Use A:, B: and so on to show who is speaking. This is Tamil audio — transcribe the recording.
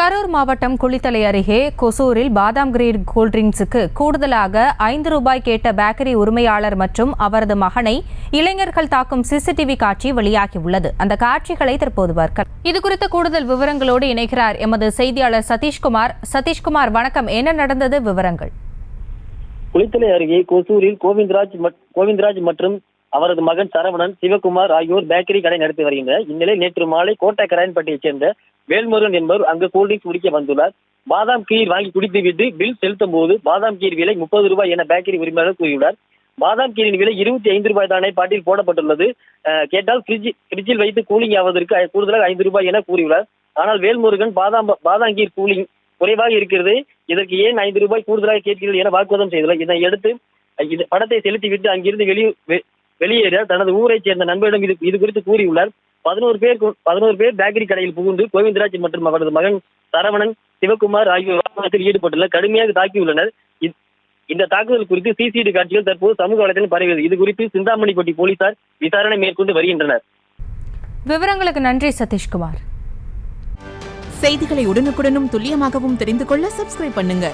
A: கரூர் மாவட்டம் குளித்தலை அருகே கொசூரில் பாதாம் கிரீன் கூல்ட்ரிங்க்ஸுக்கு கூடுதலாக ₹5 கேட்ட பேக்கரி உரிமையாளர் மற்றும் அவரது மகனை இளைஞர்கள் தாக்கும் சிசிடிவி காட்சி வெளியாகியுள்ளது. அந்த காட்சிகளை தற்போது பார்க்கலாம். இதுகுறித்த கூடுதல் விவரங்களோடு இணைகிறார் எமது செய்தியாளர் சதீஷ்குமார். சதீஷ்குமார், வணக்கம். என்ன நடந்தது, விவரங்கள்?
B: குளித்தலை அருகே கொசூரில் கோவிந்தராஜ் மற்றும் அவரது மகன் சரவணன், சிவகுமார் ஆகியோர் பேக்கரி கடை நடத்தி வருகின்றனர். இந்நிலையில் நேற்று மாலை கோட்டை கராயன்பட்டியைச் சேர்ந்த வேல்முருகன் என்பவர் அங்கு கூல்ட்ரிங்க்ஸ் குடிக்க வந்துள்ளார். பாதாம் கீர் வாங்கி குடித்துவிட்டு பில் செலுத்தும் போது பாதாம் கீர் விலை ₹30 என பேக்கரி உரிமையாளர் கூறியுள்ளார். பாதாம் கீரின் விலை ₹25 தானே பாட்டில் போடப்பட்டுள்ளது, கேட்டால் பிரிட்ஜில் வைத்து கூலிங் ஆவதற்கு கூடுதலாக ₹5 என கூறியுள்ளார். ஆனால் வேல்முருகன் பாதாம் கீர் கூலிங் குறைவாக இருக்கிறது, இதற்கு ஏன் ₹5 கூடுதலாக கேட்கிறீர்கள் என வாக்குவாதம் செய்துள்ளார். இதனையடுத்து பணத்தை செலுத்திவிட்டு அங்கிருந்து வெளியேற தனது ஊரைச் சேர்ந்த நண்பரிடம் இது குறித்து கூறியுள்ளார். 11 பேர் பேக்கரி கடையில் புகுந்து கோவிந்தராஜ் மற்றும் அவரது மகன் சரவணன், சிவகுமார் ஆகியோர் வாக்குவாதத்தில் ஈடுபட்டுள்ளனர், கடுமையாக தாக்கியுள்ளனர். இந்த தாக்குதல் குறித்து சிசிடிவி காட்சிகள் தற்போது சமூக வலைதளத்தில் பரவியது. இது குறித்து சிந்தாமணிப்பட்டி போலீசார் விசாரணை மேற்கொண்டு வருகின்றனர்.
A: விவரங்களுக்கு நன்றி சதீஷ்குமார்.
C: செய்திகளை உடனுக்குடனும் துல்லியமாகவும் தெரிந்து கொள்ள சப்ஸ்கிரைப் பண்ணுங்க.